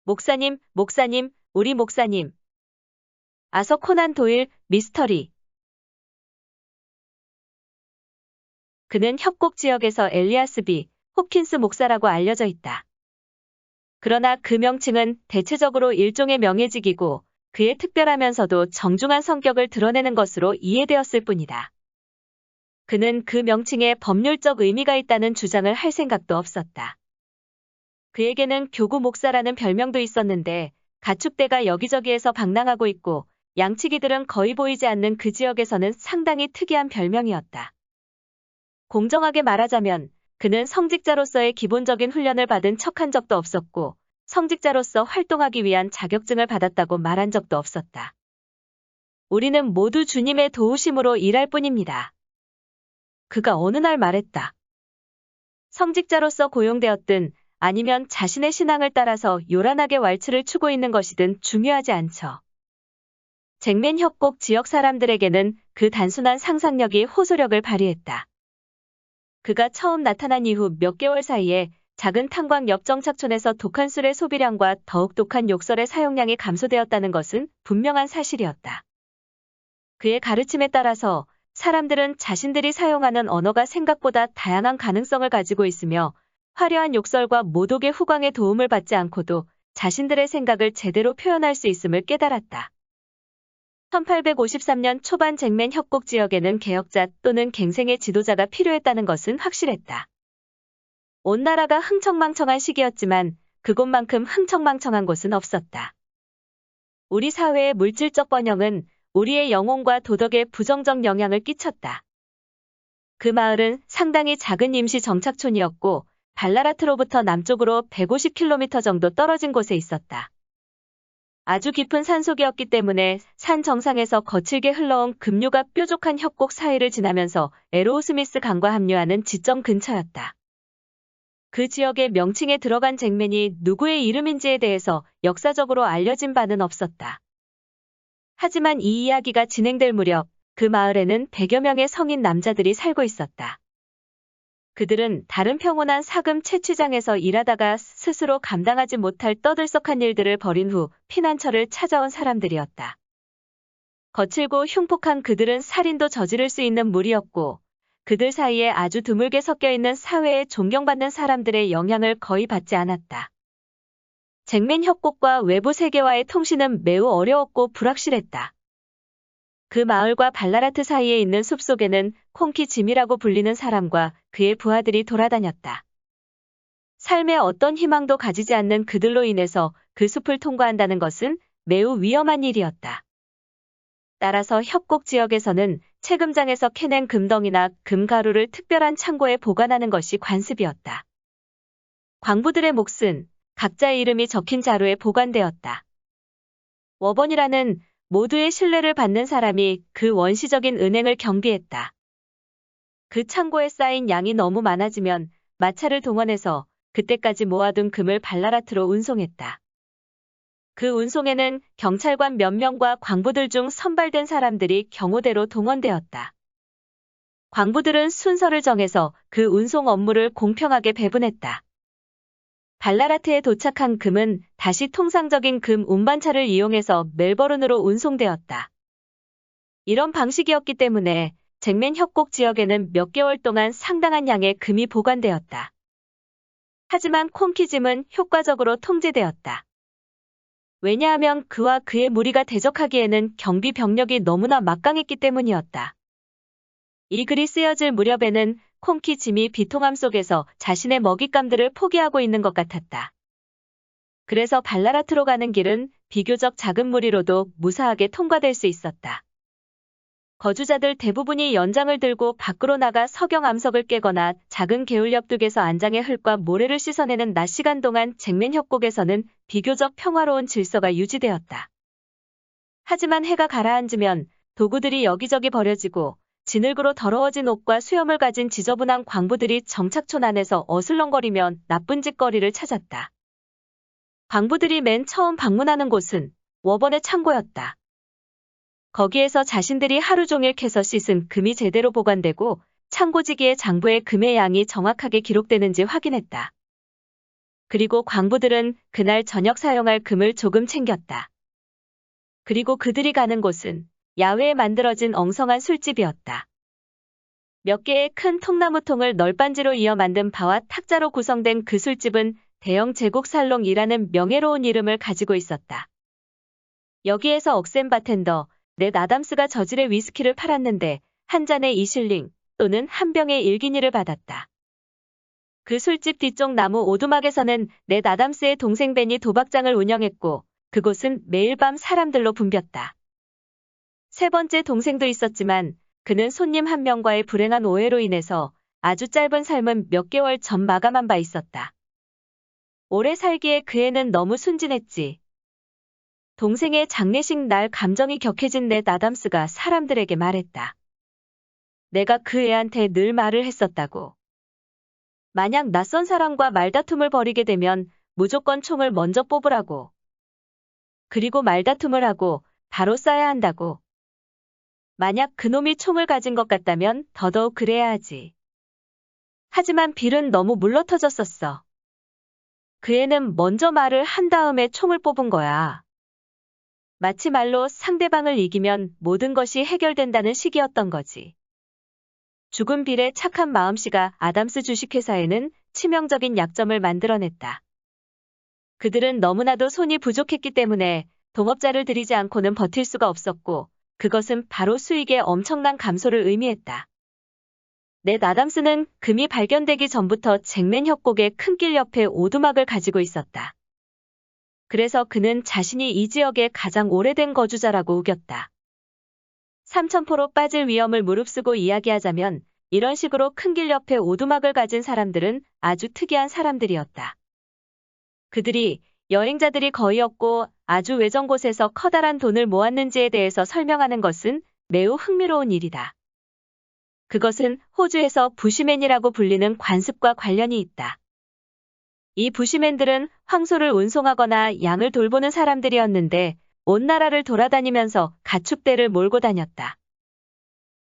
목사님, 목사님, 우리 목사님. 아서 코난 도일, 미스터리. 그는 협곡 지역에서 엘리아스 B. 홉킨스 목사라고 알려져 있다. 그러나 그 명칭은 대체적으로 일종의 명예직이고 그의 특별하면서도 정중한 성격을 드러내는 것으로 이해되었을 뿐이다. 그는 그 명칭에 법률적 의미가 있다는 주장을 할 생각도 없었다. 그에게는 교구 목사라는 별명도 있었는데 가축대가 여기저기에서 방랑하고 있고 양치기들은 거의 보이지 않는 그 지역에서는 상당히 특이한 별명이었다. 공정하게 말하자면 그는 성직자로서의 기본적인 훈련을 받은 척한 적도 없었고 성직자로서 활동하기 위한 자격증을 받았다고 말한 적도 없었다. 우리는 모두 주님의 도우심으로 일할 뿐입니다. 그가 어느 날 말했다. 성직자로서 고용되었든 아니면 자신의 신앙을 따라서 요란하게 왈츠를 추고 있는 것이든 중요하지 않죠. 잭맨 협곡 지역 사람들에게는 그 단순한 상상력이 호소력을 발휘했다. 그가 처음 나타난 이후 몇 개월 사이에 작은 탄광 옆 정착촌에서 독한 술의 소비량과 더욱 독한 욕설의 사용량이 감소되었다는 것은 분명한 사실이었다. 그의 가르침에 따라서 사람들은 자신들이 사용하는 언어가 생각보다 다양한 가능성을 가지고 있으며 화려한 욕설과 모독의 후광의 도움을 받지 않고도 자신들의 생각을 제대로 표현할 수 있음을 깨달았다. 1853년 초반 잭맨 협곡 지역에는 개혁자 또는 갱생의 지도자가 필요했다는 것은 확실했다. 온 나라가 흥청망청한 시기였지만 그곳만큼 흥청망청한 곳은 없었다. 우리 사회의 물질적 번영은 우리의 영혼과 도덕에 부정적 영향을 끼쳤다. 그 마을은 상당히 작은 임시 정착촌이었고 발라라트로부터 남쪽으로 150km 정도 떨어진 곳에 있었다. 아주 깊은 산속이었기 때문에 산 정상에서 거칠게 흘러온 급류가 뾰족한 협곡 사이를 지나면서 에로우스미스 강과 합류하는 지점 근처였다. 그 지역의 명칭에 들어간 잭맨이 누구의 이름인지에 대해서 역사적으로 알려진 바는 없었다. 하지만 이 이야기가 진행될 무렵 그 마을에는 100여 명의 성인 남자들이 살고 있었다. 그들은 다른 평온한 사금 채취장에서 일하다가 스스로 감당하지 못할 떠들썩한 일들을 벌인 후 피난처를 찾아온 사람들이었다. 거칠고 흉폭한 그들은 살인도 저지를 수 있는 무리였고 그들 사이에 아주 드물게 섞여 있는 사회에 존경받는 사람들의 영향을 거의 받지 않았다. 잭맨 협곡과 외부 세계와의 통신은 매우 어려웠고 불확실했다. 그 마을과 발라라트 사이에 있는 숲속에는 콩키 짐이라고 불리는 사람과 그의 부하들이 돌아다녔다. 삶에 어떤 희망도 가지지 않는 그들로 인해서 그 숲을 통과한다는 것은 매우 위험한 일이었다. 따라서 협곡 지역에서는 채금장에서 캐낸 금덩이나 금가루를 특별한 창고에 보관하는 것이 관습이었다. 광부들의 몫은 각자의 이름이 적힌 자루에 보관되었다. 워번이라는 모두의 신뢰를 받는 사람이 그 원시적인 은행을 경비했다. 그 창고에 쌓인 양이 너무 많아지면 마차를 동원해서 그때까지 모아둔 금을 발라라트로 운송했다. 그 운송에는 경찰관 몇 명과 광부들 중 선발된 사람들이 경호대로 동원되었다. 광부들은 순서를 정해서 그 운송 업무를 공평하게 배분했다. 발라라트에 도착한 금은 다시 통상적인 금 운반차를 이용해서 멜버른으로 운송되었다. 이런 방식이었기 때문에 잭맨 협곡 지역에는 몇 개월 동안 상당한 양의 금이 보관되었다. 하지만 콩키짐은 효과적으로 통제되었다. 왜냐하면 그와 그의 무리가 대적하기에는 경비 병력이 너무나 막강했기 때문이었다. 이 글이 쓰여질 무렵에는 콩키 짐이 비통함 속에서 자신의 먹잇감들을 포기하고 있는 것 같았다. 그래서 발라라트로 가는 길은 비교적 작은 무리로도 무사하게 통과될 수 있었다. 거주자들 대부분이 연장을 들고 밖으로 나가 석영 암석을 깨거나 작은 개울 옆둑에서 안장의 흙과 모래를 씻어내는 낮 시간 동안 잭맨 협곡에서는 비교적 평화로운 질서가 유지되었다. 하지만 해가 가라앉으면 도구들이 여기저기 버려지고 진흙으로 더러워진 옷과 수염을 가진 지저분한 광부들이 정착촌 안에서 어슬렁거리며 나쁜 짓거리를 찾았다. 광부들이 맨 처음 방문하는 곳은 워번의 창고였다. 거기에서 자신들이 하루 종일 캐서 씻은 금이 제대로 보관되고 창고지기에 장부에 금의 양이 정확하게 기록되는지 확인했다. 그리고 광부들은 그날 저녁 사용할 금을 조금 챙겼다. 그리고 그들이 가는 곳은 야외에 만들어진 엉성한 술집이었다. 몇 개의 큰 통나무통을 널빤지로 이어 만든 바와 탁자로 구성된 그 술집은 대형 제국살롱이라는 명예로운 이름을 가지고 있었다. 여기에서 억센 바텐더 넷 아담스가 저질의 위스키를 팔았는데 한 잔에 2실링 또는 한 병에 1기니를 받았다. 그 술집 뒤쪽 나무 오두막에서는 넷 아담스의 동생 벤이 도박장을 운영했고 그곳은 매일 밤 사람들로 붐볐다. 세 번째 동생도 있었지만 그는 손님 한 명과의 불행한 오해로 인해서 아주 짧은 삶은 몇 개월 전 마감한 바 있었다. 오래 살기에 그 애는 너무 순진했지. 동생의 장례식 날 감정이 격해진 넷 아담스가 사람들에게 말했다. 내가 그 애한테 늘 말을 했었다고. 만약 낯선 사람과 말다툼을 벌이게 되면 무조건 총을 먼저 뽑으라고. 그리고 말다툼을 하고 바로 쏴야 한다고. 만약 그놈이 총을 가진 것 같다면 더더욱 그래야 하지. 하지만 빌은 너무 물러터졌었어. 그 애는 먼저 말을 한 다음에 총을 뽑은 거야. 마치 말로 상대방을 이기면 모든 것이 해결된다는 식이었던 거지. 죽은 빌의 착한 마음씨가 아담스 주식회사에는 치명적인 약점을 만들어냈다. 그들은 너무나도 손이 부족했기 때문에 동업자를 들이지 않고는 버틸 수가 없었고 그것은 바로 수익의 엄청난 감소를 의미했다. 넷 아담스는 금이 발견되기 전부터 잭맨 협곡의 큰 길 옆에 오두막을 가지고 있었다. 그래서 그는 자신이 이 지역의 가장 오래된 거주자라고 우겼다. 삼천포로 빠질 위험을 무릅쓰고 이야기하자면 이런 식으로 큰 길 옆에 오두막을 가진 사람들은 아주 특이한 사람들이었다. 그들이 여행자들이 거의 없고 아주 외전 곳에서 커다란 돈을 모았는지에 대해서 설명하는 것은 매우 흥미로운 일이다. 그것은 호주에서 부시맨이라고 불리는 관습과 관련이 있다. 이 부시맨들은 황소를 운송하거나 양을 돌보는 사람들이었는데 온 나라를 돌아다니면서 가축대를 몰고 다녔다.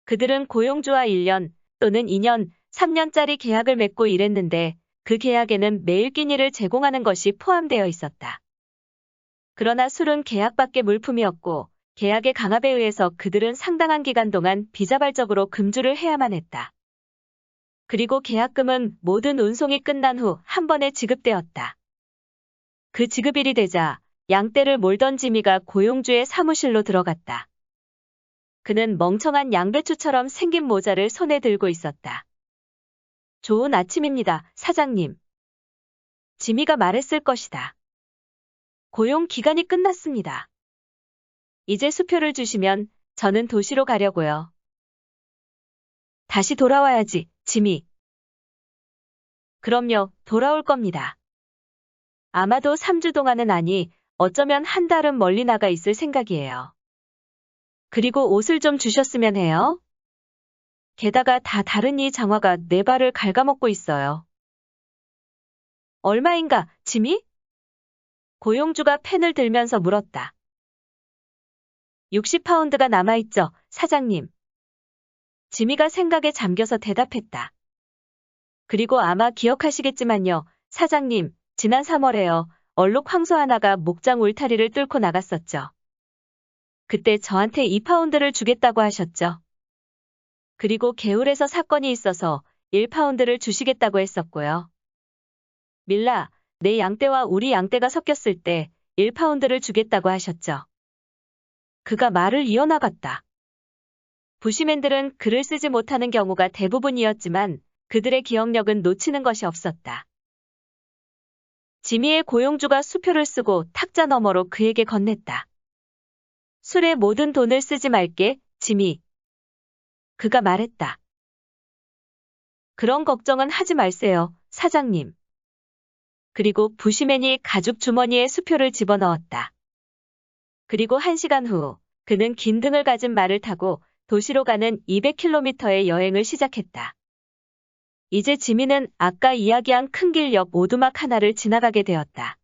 그들은 고용주와 1년 또는 2년, 3년짜리 계약을 맺고 일했는데 그 계약에는 매일 끼니를 제공하는 것이 포함되어 있었다. 그러나 술은 계약 밖의 물품이었고 계약의 강압에 의해서 그들은 상당한 기간 동안 비자발적으로 금주를 해야만 했다. 그리고 계약금은 모든 운송이 끝난 후 한 번에 지급되었다. 그 지급일이 되자 양떼를 몰던 지미가 고용주의 사무실로 들어갔다. 그는 멍청한 양배추처럼 생긴 모자를 손에 들고 있었다. 좋은 아침입니다, 사장님. 지미가 말했을 것이다. 고용 기간이 끝났습니다. 이제 수표를 주시면 저는 도시로 가려고요. 다시 돌아와야지, 지미. 그럼요, 돌아올 겁니다. 아마도 3주 동안은 아니, 어쩌면 한 달은 멀리 나가 있을 생각이에요. 그리고 옷을 좀 주셨으면 해요. 게다가 다 다른 이 장화가 내 발을 갉아먹고 있어요. 얼마인가, 지미? 고용주가 펜을 들면서 물었다. 60파운드가 남아있죠, 사장님. 지미가 생각에 잠겨서 대답했다. 그리고 아마 기억하시겠지만요, 사장님, 지난 3월에요. 얼룩 황소 하나가 목장 울타리를 뚫고 나갔었죠. 그때 저한테 2파운드를 주겠다고 하셨죠. 그리고 개울에서 사건이 있어서 1파운드를 주시겠다고 했었고요. 밀라, 내 양떼와 우리 양떼가 섞였을 때 1파운드를 주겠다고 하셨죠. 그가 말을 이어나갔다. 부시맨들은 글을 쓰지 못하는 경우가 대부분이었지만 그들의 기억력은 놓치는 것이 없었다. 지미의 고용주가 수표를 쓰고 탁자 너머로 그에게 건넸다. 술에 모든 돈을 쓰지 말게, 지미. 그가 말했다. 그런 걱정은 하지 말세요, 사장님. 그리고 부시맨이 가죽 주머니에 수표를 집어넣었다. 그리고 1시간 후 그는 긴 등을 가진 말을 타고 도시로 가는 200km의 여행을 시작했다. 이제 지미는 아까 이야기한 큰 길 옆 오두막 하나를 지나가게 되었다.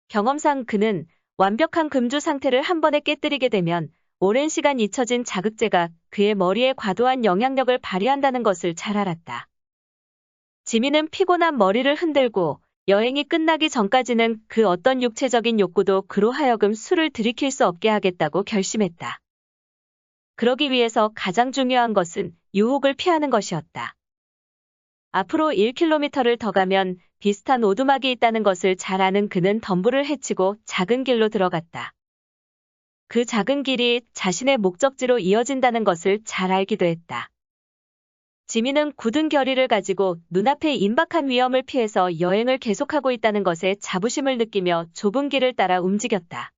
경험상 그는 완벽한 금주 상태를 한 번에 깨뜨리게 되면 오랜 시간 잊혀진 자극제가 그의 머리에 과도한 영향력을 발휘한다는 것을 잘 알았다. 지미는 피곤한 머리를 흔들고 여행이 끝나기 전까지는 그 어떤 육체적인 욕구도 그로 하여금 술을 들이킬 수 없게 하겠다고 결심했다. 그러기 위해서 가장 중요한 것은 유혹을 피하는 것이었다. 앞으로 1km를 더 가면 비슷한 오두막이 있다는 것을 잘 아는 그는 덤불을 헤치고 작은 길로 들어갔다. 그 작은 길이 자신의 목적지로 이어진다는 것을 잘 알기도 했다. 지미는 굳은 결의를 가지고 눈앞의 임박한 위험을 피해서 여행을 계속하고 있다는 것에 자부심을 느끼며 좁은 길을 따라 움직였다.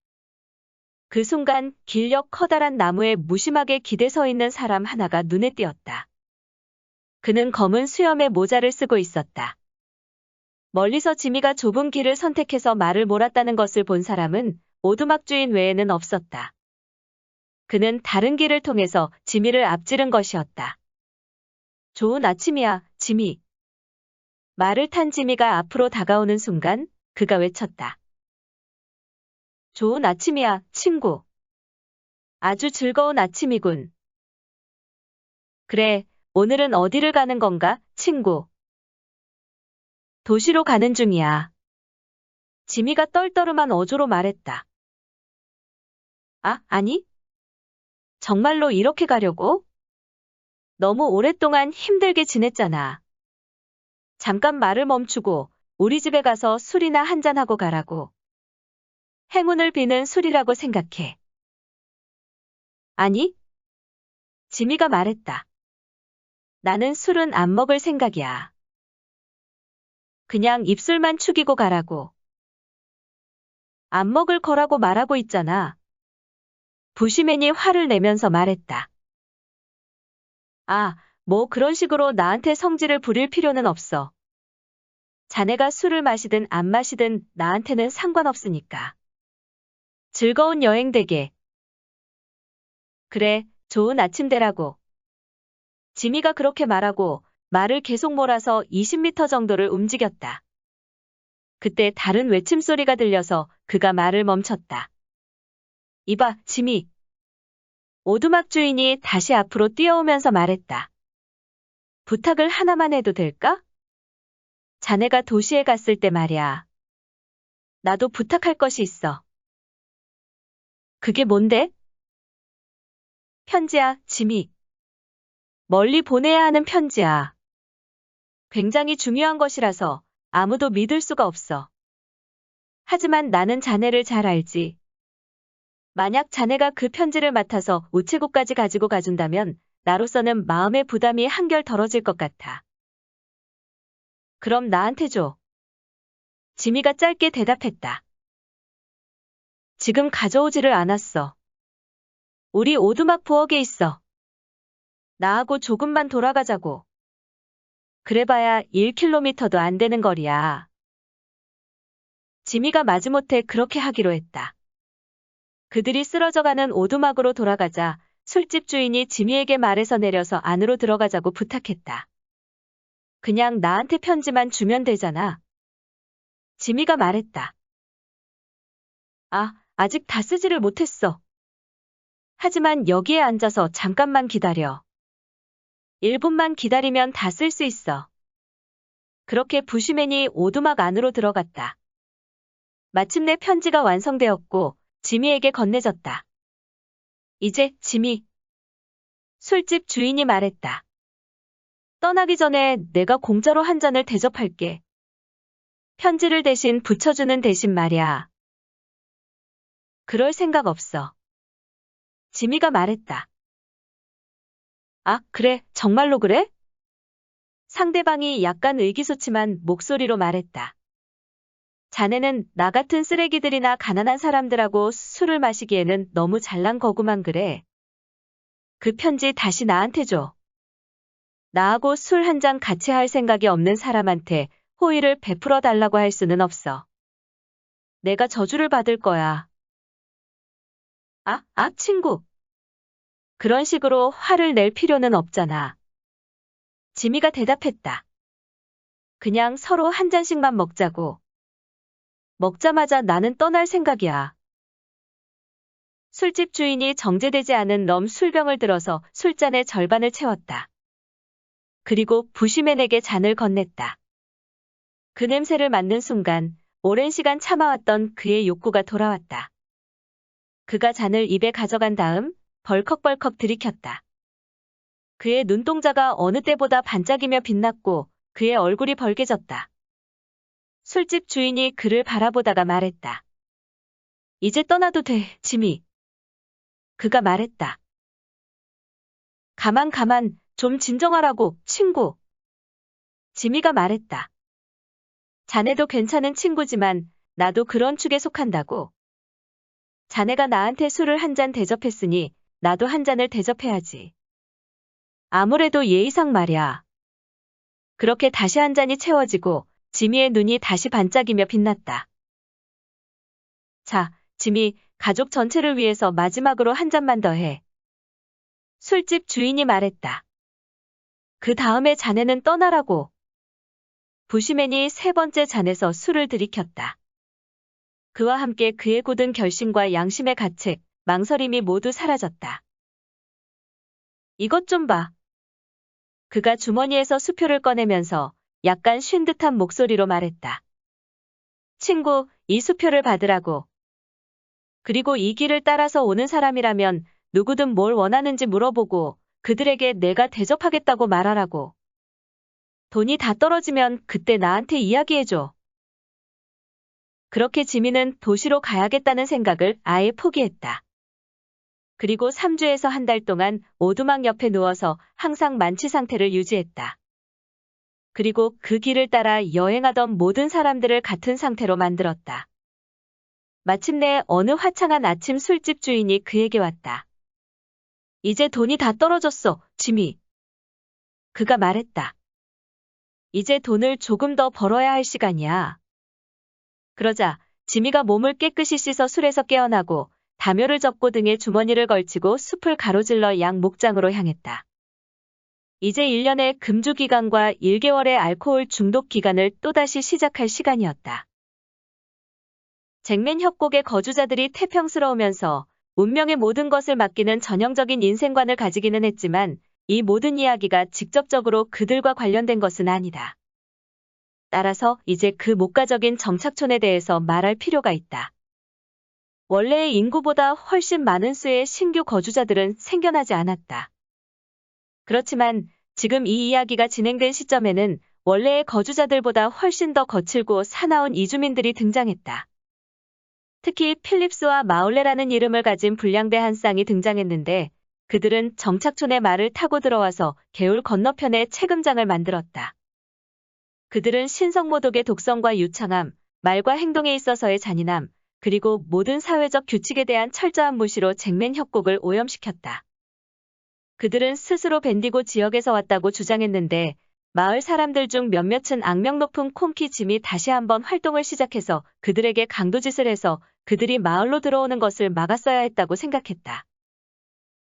그 순간 길 옆 커다란 나무에 무심하게 기대 서 있는 사람 하나가 눈에 띄었다. 그는 검은 수염의 모자를 쓰고 있었다. 멀리서 지미가 좁은 길을 선택해서 말을 몰았다는 것을 본 사람은 오두막 주인 외에는 없었다. 그는 다른 길을 통해서 지미를 앞지른 것이었다. 좋은 아침이야, 지미. 말을 탄 지미가 앞으로 다가오는 순간 그가 외쳤다. 좋은 아침이야, 친구. 아주 즐거운 아침이군. 그래, 오늘은 어디를 가는 건가, 친구? 도시로 가는 중이야. 지미가 떨떠름한 어조로 말했다. 아, 아니? 정말로 이렇게 가려고? 너무 오랫동안 힘들게 지냈잖아. 잠깐 말을 멈추고 우리 집에 가서 술이나 한잔하고 가라고. 행운을 비는 술이라고 생각해. 아니? 지미가 말했다. 나는 술은 안 먹을 생각이야. 그냥 입술만 축이고 가라고. 안 먹을 거라고 말하고 있잖아. 부시맨이 화를 내면서 말했다. 아, 뭐 그런 식으로 나한테 성질을 부릴 필요는 없어. 자네가 술을 마시든 안 마시든 나한테는 상관없으니까. 즐거운 여행 되게. 그래, 좋은 아침 되라고. 지미가 그렇게 말하고 말을 계속 몰아서 20m 정도를 움직였다. 그때 다른 외침 소리가 들려서 그가 말을 멈췄다. 이봐, 지미. 오두막 주인이 다시 앞으로 뛰어오면서 말했다. 부탁을 하나만 해도 될까? 자네가 도시에 갔을 때 말이야. 나도 부탁할 것이 있어. 그게 뭔데? 편지야, 지미. 멀리 보내야 하는 편지야. 굉장히 중요한 것이라서 아무도 믿을 수가 없어. 하지만 나는 자네를 잘 알지. 만약 자네가 그 편지를 맡아서 우체국까지 가지고 가준다면 나로서는 마음의 부담이 한결 덜어질 것 같아. 그럼 나한테 줘. 지미가 짧게 대답했다. 지금 가져오지를 않았어. 우리 오두막 부엌에 있어. 나하고 조금만 돌아가자고. 그래봐야 1km도 안 되는 거리야. 지미가 마지못해 그렇게 하기로 했다. 그들이 쓰러져가는 오두막으로 돌아가자 술집 주인이 지미에게 말해서 내려서 안으로 들어가자고 부탁했다. 그냥 나한테 편지만 주면 되잖아. 지미가 말했다. 아, 아직 다 쓰지를 못했어. 하지만 여기에 앉아서 잠깐만 기다려. 1분만 기다리면 다 쓸 수 있어. 그렇게 부시맨이 오두막 안으로 들어갔다. 마침내 편지가 완성되었고 지미에게 건네졌다. 이제 지미. 술집 주인이 말했다. 떠나기 전에 내가 공짜로 한 잔을 대접할게. 편지를 대신 붙여주는 대신 말이야. 그럴 생각 없어. 지미가 말했다. 아, 그래, 정말로 그래? 상대방이 약간 의기소침한 목소리로 말했다. 자네는 나 같은 쓰레기들이나 가난한 사람들하고 술을 마시기에는 너무 잘난 거구만 그래. 그 편지 다시 나한테 줘. 나하고 술 한 잔 같이 할 생각이 없는 사람한테 호의를 베풀어 달라고 할 수는 없어. 내가 저주를 받을 거야. 친구. 그런 식으로 화를 낼 필요는 없잖아. 지미가 대답했다. 그냥 서로 한 잔씩만 먹자고. 먹자마자 나는 떠날 생각이야. 술집 주인이 정제되지 않은 럼 술병을 들어서 술잔의 절반을 채웠다. 그리고 부시맨에게 잔을 건넸다. 그 냄새를 맡는 순간 오랜 시간 참아왔던 그의 욕구가 돌아왔다. 그가 잔을 입에 가져간 다음 벌컥벌컥 들이켰다. 그의 눈동자가 어느 때보다 반짝이며 빛났고 그의 얼굴이 벌개졌다. 술집 주인이 그를 바라보다가 말했다. 이제 떠나도 돼, 지미. 그가 말했다. 가만, 좀 진정하라고, 친구. 지미가 말했다. 자네도 괜찮은 친구지만 나도 그런 축에 속한다고. 자네가 나한테 술을 한 잔 대접했으니 나도 한 잔을 대접해야지. 아무래도 예의상 말이야. 그렇게 다시 한 잔이 채워지고 지미의 눈이 다시 반짝이며 빛났다. 자, 지미, 가족 전체를 위해서 마지막으로 한 잔만 더 해. 술집 주인이 말했다. 그 다음에 자네는 떠나라고. 부시맨이 세 번째 잔에서 술을 들이켰다. 그와 함께 그의 굳은 결심과 양심의 가책, 망설임이 모두 사라졌다. 이것 좀 봐. 그가 주머니에서 수표를 꺼내면서 약간 쉰 듯한 목소리로 말했다. 친구, 이 수표를 받으라고. 그리고 이 길을 따라서 오는 사람이라면 누구든 뭘 원하는지 물어보고 그들에게 내가 대접하겠다고 말하라고. 돈이 다 떨어지면 그때 나한테 이야기해줘. 그렇게 지미는 도시로 가야겠다는 생각을 아예 포기했다. 그리고 3주에서 한 달 동안 오두막 옆에 누워서 항상 만취 상태를 유지했다. 그리고 그 길을 따라 여행하던 모든 사람들을 같은 상태로 만들었다. 마침내 어느 화창한 아침 술집 주인이 그에게 왔다. 이제 돈이 다 떨어졌어, 지미. 그가 말했다. 이제 돈을 조금 더 벌어야 할 시간이야. 그러자 지미가 몸을 깨끗이 씻어 술에서 깨어나고 담요를 접고 등에 주머니를 걸치고 숲을 가로질러 양 목장으로 향했다. 이제 1년의 금주 기간과 1개월의 알코올 중독 기간을 또다시 시작할 시간이었다. 잭맨 협곡의 거주자들이 태평스러우면서 운명의 모든 것을 맡기는 전형적인 인생관을 가지기는 했지만 이 모든 이야기가 직접적으로 그들과 관련된 것은 아니다. 따라서 이제 그 목가적인 정착촌에 대해서 말할 필요가 있다. 원래의 인구보다 훨씬 많은 수의 신규 거주자들은 생겨나지 않았다. 그렇지만 지금 이 이야기가 진행된 시점에는 원래의 거주자들보다 훨씬 더 거칠고 사나운 이주민들이 등장했다. 특히 필립스와 마울레라는 이름을 가진 불량배 한 쌍이 등장했는데 그들은 정착촌의 말을 타고 들어와서 개울 건너편에 채금장을 만들었다. 그들은 신성모독의 독성과 유창함, 말과 행동에 있어서의 잔인함, 그리고 모든 사회적 규칙에 대한 철저한 무시로 잭맨 협곡을 오염시켰다. 그들은 스스로 밴디고 지역에서 왔다고 주장했는데 마을 사람들 중 몇몇은 악명 높은 콩키 짐이 다시 한번 활동을 시작해서 그들에게 강도짓을 해서 그들이 마을로 들어오는 것을 막았어야 했다고 생각했다.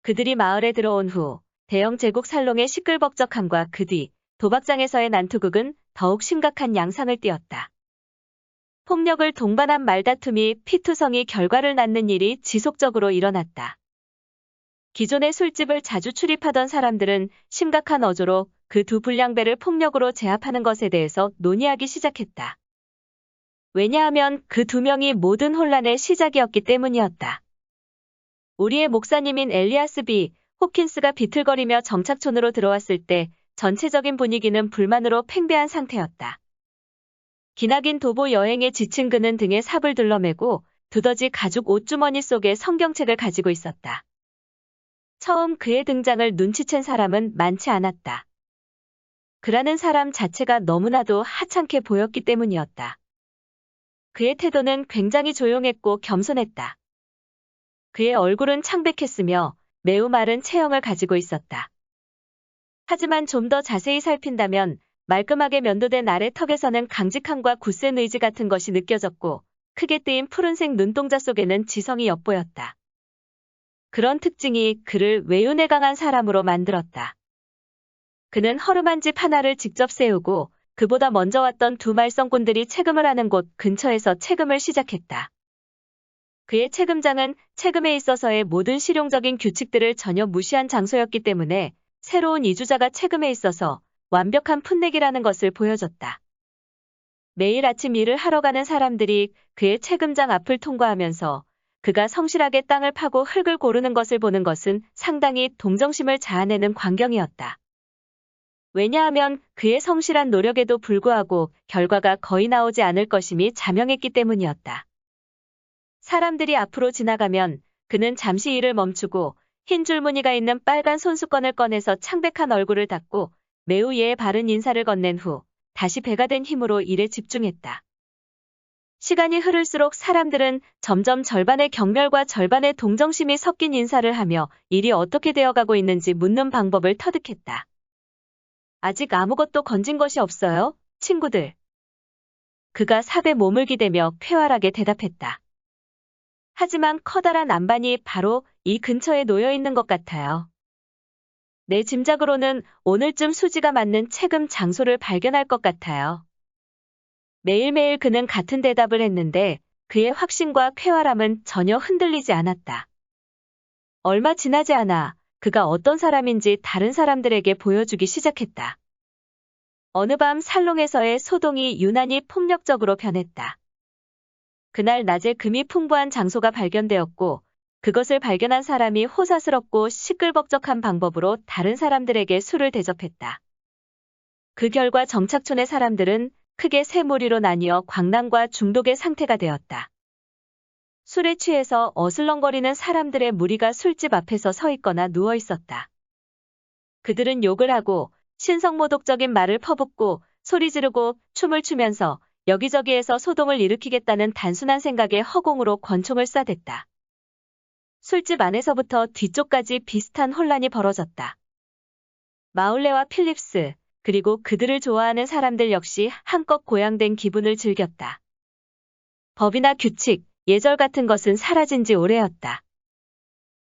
그들이 마을에 들어온 후 대형 제국 살롱의 시끌벅적함과 그 뒤 도박장에서의 난투극은 더욱 심각한 양상을 띠었다. 폭력을 동반한 말다툼이 피투성이 결과를 낳는 일이 지속적으로 일어났다. 기존의 술집을 자주 출입하던 사람들은 심각한 어조로 그 두 불량배를 폭력으로 제압하는 것에 대해서 논의하기 시작했다. 왜냐하면 그 두 명이 모든 혼란의 시작이었기 때문이었다. 우리의 목사님인 엘리아스 B. 호킨스가 비틀거리며 정착촌으로 들어왔을 때 전체적인 분위기는 불만으로 팽배한 상태였다. 기나긴 도보 여행에 지친 그는 등에 삽을 둘러매고 두더지 가죽 옷주머니 속에 성경책을 가지고 있었다. 처음 그의 등장을 눈치챈 사람은 많지 않았다. 그라는 사람 자체가 너무나도 하찮게 보였기 때문이었다. 그의 태도는 굉장히 조용했고 겸손했다. 그의 얼굴은 창백했으며 매우 마른 체형을 가지고 있었다. 하지만 좀 더 자세히 살핀다면 말끔하게 면도된 아래 턱에서는 강직함과 굳센 의지 같은 것이 느껴졌고 크게 뜨인 푸른색 눈동자 속에는 지성이 엿보였다. 그런 특징이 그를 외윤에 강한 사람으로 만들었다. 그는 허름한 집 하나를 직접 세우고 그보다 먼저 왔던 두 말썽꾼들이 채금을 하는 곳 근처에서 채금을 시작했다. 그의 채금장은 채금에 있어서의 모든 실용적인 규칙들을 전혀 무시한 장소였기 때문에 새로운 이주자가 채금에 있어서 완벽한 풋내기라는 것을 보여줬다. 매일 아침 일을 하러 가는 사람들이 그의 채금장 앞을 통과하면서 그가 성실하게 땅을 파고 흙을 고르는 것을 보는 것은 상당히 동정심을 자아내는 광경이었다. 왜냐하면 그의 성실한 노력에도 불구하고 결과가 거의 나오지 않을 것임이 자명했기 때문이었다. 사람들이 앞으로 지나가면 그는 잠시 일을 멈추고 흰 줄무늬가 있는 빨간 손수건을 꺼내서 창백한 얼굴을 닦고 매우 예의 바른 인사를 건넨 후 다시 배가 된 힘으로 일에 집중했다. 시간이 흐를수록 사람들은 점점 절반의 경멸과 절반의 동정심이 섞인 인사를 하며 일이 어떻게 되어가고 있는지 묻는 방법을 터득했다. 아직 아무것도 건진 것이 없어요, 친구들. 그가 삽에 몸을 기대며 쾌활하게 대답했다. 하지만 커다란 안반이 바로 이 근처에 놓여 있는 것 같아요. 내 짐작으로는 오늘쯤 수지가 맞는 채금 장소를 발견할 것 같아요. 매일매일 그는 같은 대답을 했는데 그의 확신과 쾌활함은 전혀 흔들리지 않았다. 얼마 지나지 않아 그가 어떤 사람인지 다른 사람들에게 보여주기 시작했다. 어느 밤 살롱에서의 소동이 유난히 폭력적으로 변했다. 그날 낮에 금이 풍부한 장소가 발견되었고 그것을 발견한 사람이 호사스럽고 시끌벅적한 방법으로 다른 사람들에게 술을 대접했다. 그 결과 정착촌의 사람들은 크게 세 무리로 나뉘어 광란과 중독의 상태가 되었다. 술에 취해서 어슬렁거리는 사람들의 무리가 술집 앞에서 서 있거나 누워 있었다. 그들은 욕을 하고 신성모독적인 말을 퍼붓고 소리 지르고 춤을 추면서 여기저기에서 소동을 일으키겠다는 단순한 생각에 허공으로 권총을 쏴댔다. 술집 안에서부터 뒤쪽까지 비슷한 혼란이 벌어졌다. 마울레와 필립스, 그리고 그들을 좋아하는 사람들 역시 한껏 고양된 기분을 즐겼다. 법이나 규칙, 예절 같은 것은 사라진 지 오래였다.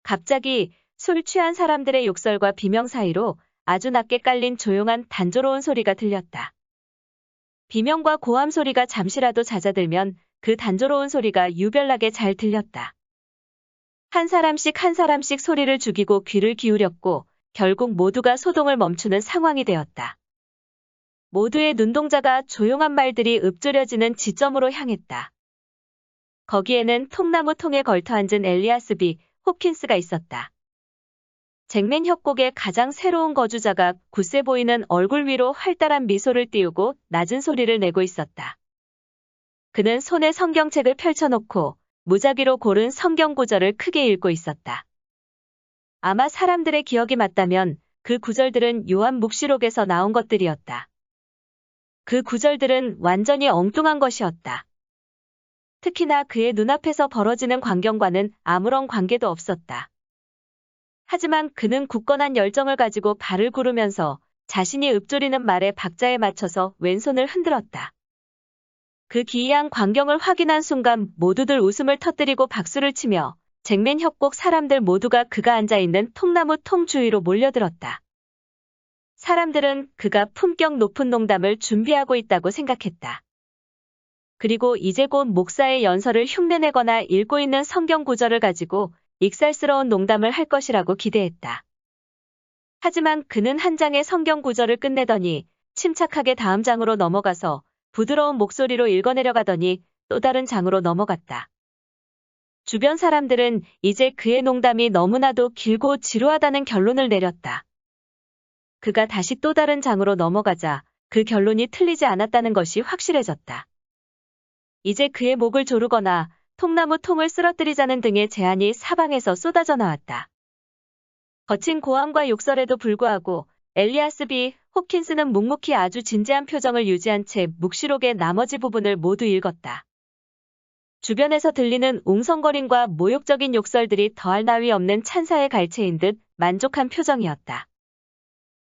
갑자기 술 취한 사람들의 욕설과 비명 사이로 아주 낮게 깔린 조용한 단조로운 소리가 들렸다. 비명과 고함 소리가 잠시라도 잦아들면 그 단조로운 소리가 유별나게 잘 들렸다. 한 사람씩 소리를 죽이고 귀를 기울였고 결국 모두가 소동을 멈추는 상황이 되었다. 모두의 눈동자가 조용한 말들이 읊조려지는 지점으로 향했다. 거기에는 통나무 통에 걸터앉은 엘리아스 B. 호킨스가 있었다. 잭맨 협곡의 가장 새로운 거주자가 굳세 보이는 얼굴 위로 활달한 미소를 띄우고 낮은 소리를 내고 있었다. 그는 손에 성경책을 펼쳐놓고 무작위로 고른 성경 구절을 크게 읽고 있었다. 아마 사람들의 기억이 맞다면 그 구절들은 요한 묵시록에서 나온 것들이었다. 그 구절들은 완전히 엉뚱한 것이었다. 특히나 그의 눈앞에서 벌어지는 광경과는 아무런 관계도 없었다. 하지만 그는 굳건한 열정을 가지고 발을 구르면서 자신이 읊조리는 말의 박자에 맞춰서 왼손을 흔들었다. 그 기이한 광경을 확인한 순간 모두들 웃음을 터뜨리고 박수를 치며 잭맨 협곡 사람들 모두가 그가 앉아있는 통나무 통 주위로 몰려들었다. 사람들은 그가 품격 높은 농담을 준비하고 있다고 생각했다. 그리고 이제 곧 목사의 연설을 흉내내거나 읽고 있는 성경 구절을 가지고 익살스러운 농담을 할 것이라고 기대했다. 하지만 그는 한 장의 성경 구절을 끝내더니 침착하게 다음 장으로 넘어가서 부드러운 목소리로 읽어내려가더니 또 다른 장으로 넘어갔다. 주변 사람들은 이제 그의 농담이 너무나도 길고 지루하다는 결론을 내렸다. 그가 다시 또 다른 장으로 넘어가자 그 결론이 틀리지 않았다는 것이 확실해졌다. 이제 그의 목을 조르거나 통나무 통을 쓰러뜨리자는 등의 제안이 사방에서 쏟아져 나왔다. 거친 고함과 욕설에도 불구하고 엘리아스 B. 호킨스는 묵묵히 아주 진지한 표정을 유지한 채 묵시록의 나머지 부분을 모두 읽었다. 주변에서 들리는 웅성거림과 모욕적인 욕설들이 더할 나위 없는 찬사의 갈채인 듯 만족한 표정이었다.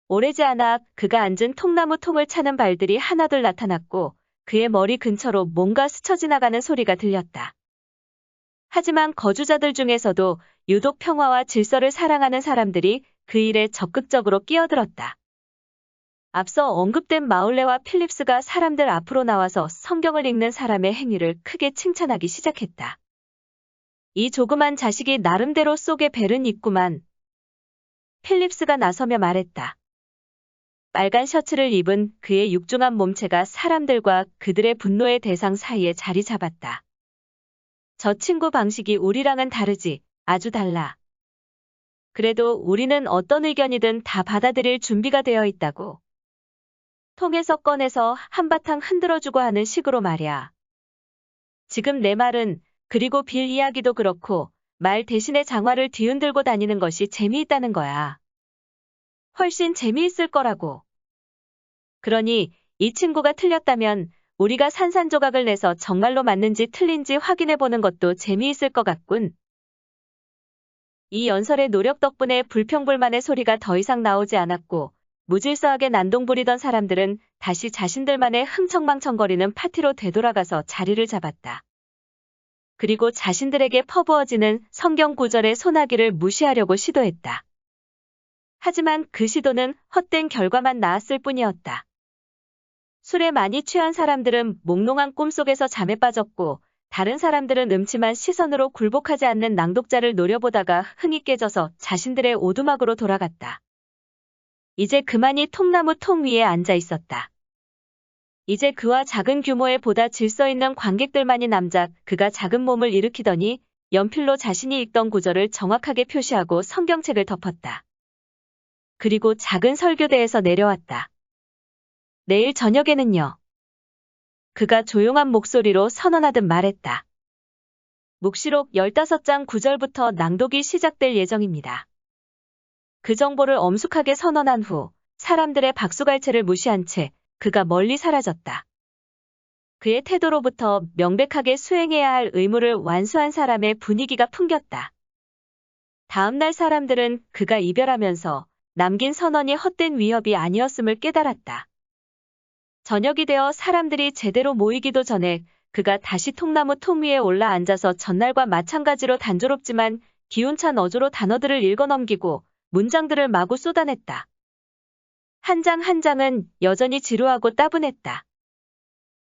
오래지 않아 그가 앉은 통나무 통을 차는 발들이 하나둘 나타났고 그의 머리 근처로 뭔가 스쳐 지나가는 소리가 들렸다. 하지만 거주자들 중에서도 유독 평화와 질서를 사랑하는 사람들이 그 일에 적극적으로 끼어들었다. 앞서 언급된 마울레와 필립스가 사람들 앞으로 나와서 성경을 읽는 사람의 행위를 크게 칭찬하기 시작했다. 이 조그만 자식이 나름대로 속에 벨은 있구만. 필립스가 나서며 말했다. 빨간 셔츠를 입은 그의 육중한 몸체가 사람들과 그들의 분노의 대상 사이에 자리 잡았다. 저 친구 방식이 우리랑은 다르지, 아주 달라. 그래도 우리는 어떤 의견이든 다 받아들일 준비가 되어 있다고. 통에서 꺼내서 한바탕 흔들어주고 하는 식으로 말이야. 지금 내 말은, 그리고 빌 이야기도 그렇고, 말 대신에 장화를 뒤흔들고 다니는 것이 재미있다는 거야. 훨씬 재미있을 거라고. 그러니 이 친구가 틀렸다면 우리가 산산조각을 내서 정말로 맞는지 틀린지 확인해보는 것도 재미있을 것 같군. 이 연설의 노력 덕분에 불평불만의 소리가 더 이상 나오지 않았고 무질서하게 난동 부리던 사람들은 다시 자신들만의 흥청망청거리는 파티로 되돌아가서 자리를 잡았다. 그리고 자신들에게 퍼부어지는 성경 구절의 소나기를 무시하려고 시도했다. 하지만 그 시도는 헛된 결과만 낳았을 뿐이었다. 술에 많이 취한 사람들은 몽롱한 꿈속에서 잠에 빠졌고 다른 사람들은 음침한 시선으로 굴복하지 않는 낭독자를 노려보다가 흥이 깨져서 자신들의 오두막으로 돌아갔다. 이제 그만이 통나무 통 위에 앉아 있었다. 이제 그와 작은 규모의 보다 질서 있는 관객들만이 남자 그가 작은 몸을 일으키더니 연필로 자신이 읽던 구절을 정확하게 표시하고 성경책을 덮었다. 그리고 작은 설교대에서 내려왔다. 내일 저녁에는요. 그가 조용한 목소리로 선언하듯 말했다. 묵시록 15장 9절부터 낭독이 시작될 예정입니다. 그 정보를 엄숙하게 선언한 후 사람들의 박수갈채를 무시한 채 그가 멀리 사라졌다. 그의 태도로부터 명백하게 수행해야 할 의무를 완수한 사람의 분위기가 풍겼다. 다음날 사람들은 그가 이별하면서 남긴 선언이 헛된 위협이 아니었음을 깨달았다. 저녁이 되어 사람들이 제대로 모이기도 전에 그가 다시 통나무 통 위에 올라 앉아서 전날과 마찬가지로 단조롭지만 기운찬 어조로 단어들을 읽어넘기고 문장들을 마구 쏟아냈다. 한 장 한 장은 여전히 지루하고 따분했다.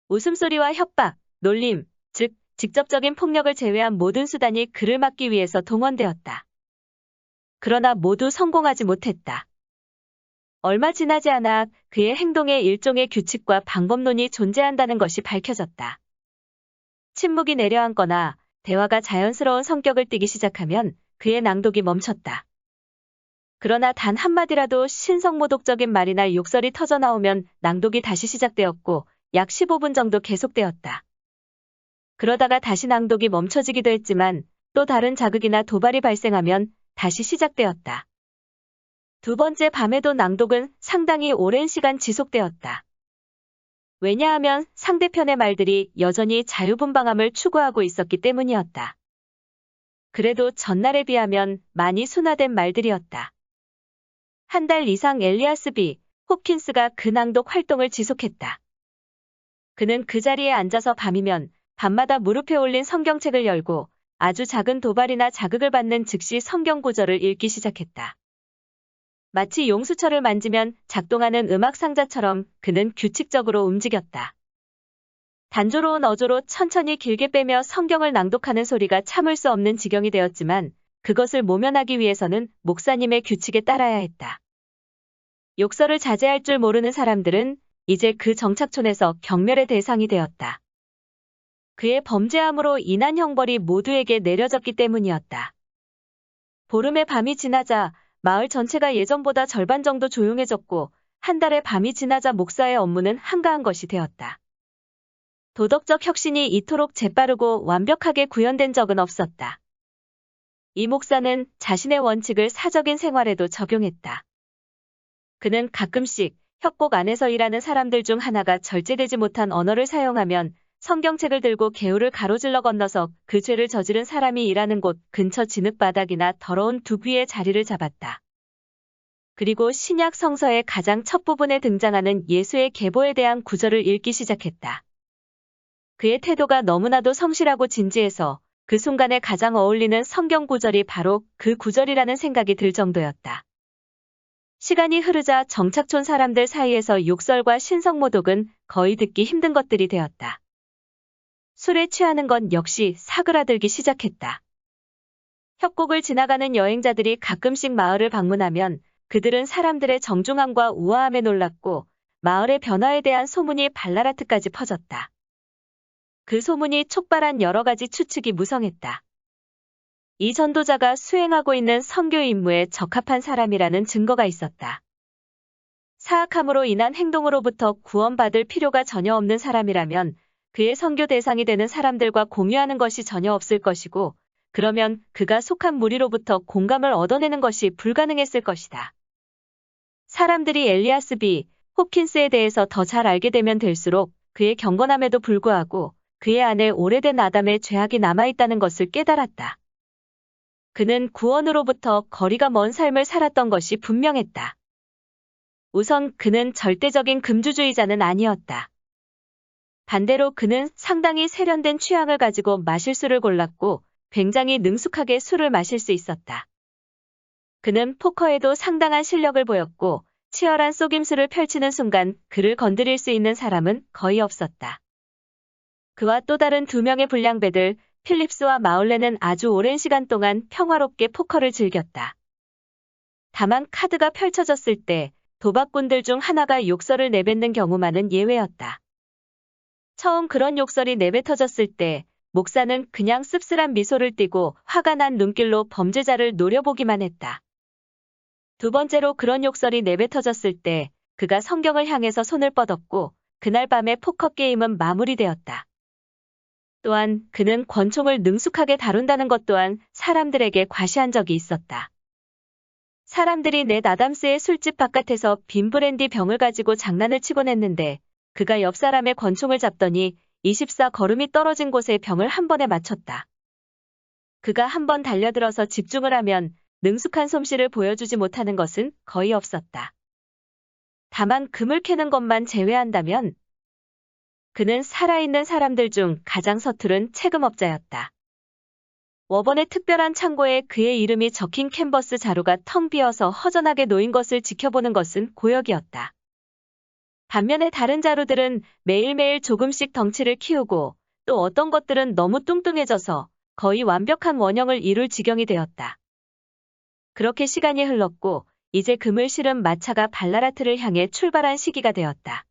웃음소리와 협박, 놀림, 즉 직접적인 폭력을 제외한 모든 수단이 그를 막기 위해서 동원되었다. 그러나 모두 성공하지 못했다. 얼마 지나지 않아 그의 행동에 일종의 규칙과 방법론이 존재한다는 것이 밝혀졌다. 침묵이 내려앉거나 대화가 자연스러운 성격을 띠기 시작하면 그의 낭독이 멈췄다. 그러나 단 한마디라도 신성모독적인 말이나 욕설이 터져나오면 낭독이 다시 시작되었고 약 15분 정도 계속되었다. 그러다가 다시 낭독이 멈춰지기도 했지만 또 다른 자극이나 도발이 발생하면 다시 시작되었다. 두 번째 밤에도 낭독은 상당히 오랜 시간 지속되었다. 왜냐하면 상대편의 말들이 여전히 자유분방함을 추구하고 있었기 때문이었다. 그래도 전날에 비하면 많이 순화된 말들이었다. 한 달 이상 엘리아스 B. 홉킨스가 그 낭독 활동을 지속했다. 그는 그 자리에 앉아서 밤이면 밤마다 무릎에 올린 성경책을 열고 아주 작은 도발이나 자극을 받는 즉시 성경 구절을 읽기 시작했다. 마치 용수철을 만지면 작동하는 음악 상자처럼 그는 규칙적으로 움직였다. 단조로운 어조로 천천히 길게 빼며 성경을 낭독하는 소리가 참을 수 없는 지경이 되었지만 그것을 모면하기 위해서는 목사님의 규칙에 따라야 했다. 욕설을 자제할 줄 모르는 사람들은 이제 그 정착촌에서 경멸의 대상이 되었다. 그의 범죄함으로 인한 형벌이 모두에게 내려졌기 때문이었다. 보름의 밤이 지나자 마을 전체가 예전보다 절반 정도 조용해졌고 한 달의 밤이 지나자 목사의 업무는 한가한 것이 되었다. 도덕적 혁신이 이토록 재빠르고 완벽하게 구현된 적은 없었다. 이 목사는 자신의 원칙을 사적인 생활에도 적용했다. 그는 가끔씩 협곡 안에서 일하는 사람들 중 하나가 절제되지 못한 언어를 사용하면 성경책을 들고 개울을 가로질러 건너서 그 죄를 저지른 사람이 일하는 곳 근처 진흙바닥이나 더러운 둑 위에 자리를 잡았다. 그리고 신약 성서의 가장 첫 부분에 등장하는 예수의 계보에 대한 구절을 읽기 시작했다. 그의 태도가 너무나도 성실하고 진지해서 그 순간에 가장 어울리는 성경 구절이 바로 그 구절이라는 생각이 들 정도였다. 시간이 흐르자 정착촌 사람들 사이에서 욕설과 신성모독은 거의 듣기 힘든 것들이 되었다. 술에 취하는 건 역시 사그라들기 시작했다. 협곡을 지나가는 여행자들이 가끔씩 마을을 방문하면 그들은 사람들의 정중함과 우아함에 놀랐고 마을의 변화에 대한 소문이 발라라트까지 퍼졌다. 그 소문이 촉발한 여러 가지 추측이 무성했다. 이 전도자가 수행하고 있는 선교 임무에 적합한 사람이라는 증거가 있었다. 사악함으로 인한 행동으로부터 구원받을 필요가 전혀 없는 사람이라면 그의 선교 대상이 되는 사람들과 공유하는 것이 전혀 없을 것이고, 그러면 그가 속한 무리로부터 공감을 얻어내는 것이 불가능했을 것이다. 사람들이 엘리아스 B. 홉킨스에 대해서 더 잘 알게 되면 될수록 그의 경건함에도 불구하고 그의 안에 오래된 아담의 죄악이 남아있다는 것을 깨달았다. 그는 구원으로부터 거리가 먼 삶을 살았던 것이 분명했다. 우선 그는 절대적인 금주주의자는 아니었다. 반대로 그는 상당히 세련된 취향을 가지고 마실 술을 골랐고 굉장히 능숙하게 술을 마실 수 있었다. 그는 포커에도 상당한 실력을 보였고 치열한 속임수를 펼치는 순간 그를 건드릴 수 있는 사람은 거의 없었다. 그와 또 다른 두 명의 불량배들 필립스와 마울레는 아주 오랜 시간 동안 평화롭게 포커를 즐겼다. 다만 카드가 펼쳐졌을 때 도박꾼들 중 하나가 욕설을 내뱉는 경우만은 예외였다. 처음 그런 욕설이 내뱉어졌을 때 목사는 그냥 씁쓸한 미소를 띠고 화가 난 눈길로 범죄자를 노려보기만 했다. 두 번째로 그런 욕설이 내뱉어졌을 때 그가 성경을 향해서 손을 뻗었고 그날 밤의 포커 게임은 마무리되었다. 또한 그는 권총을 능숙하게 다룬다는 것 또한 사람들에게 과시한 적이 있었다. 사람들이 넷 아담스의 술집 바깥에서 빈 브랜디 병을 가지고 장난을 치곤 했는데 그가 옆 사람의 권총을 잡더니 24걸음이 떨어진 곳에 병을 한 번에 맞췄다. 그가 한 번 달려들어서 집중을 하면 능숙한 솜씨를 보여주지 못하는 것은 거의 없었다. 다만 금을 캐는 것만 제외한다면 그는 살아있는 사람들 중 가장 서투른 체금업자였다. 워번의 특별한 창고에 그의 이름이 적힌 캔버스 자루가 텅 비어서 허전하게 놓인 것을 지켜보는 것은 고역이었다. 반면에 다른 자루들은 매일매일 조금씩 덩치를 키우고 또 어떤 것들은 너무 뚱뚱해져서 거의 완벽한 원형을 이룰 지경이 되었다. 그렇게 시간이 흘렀고 이제 금을 실은 마차가 발라라트를 향해 출발한 시기가 되었다.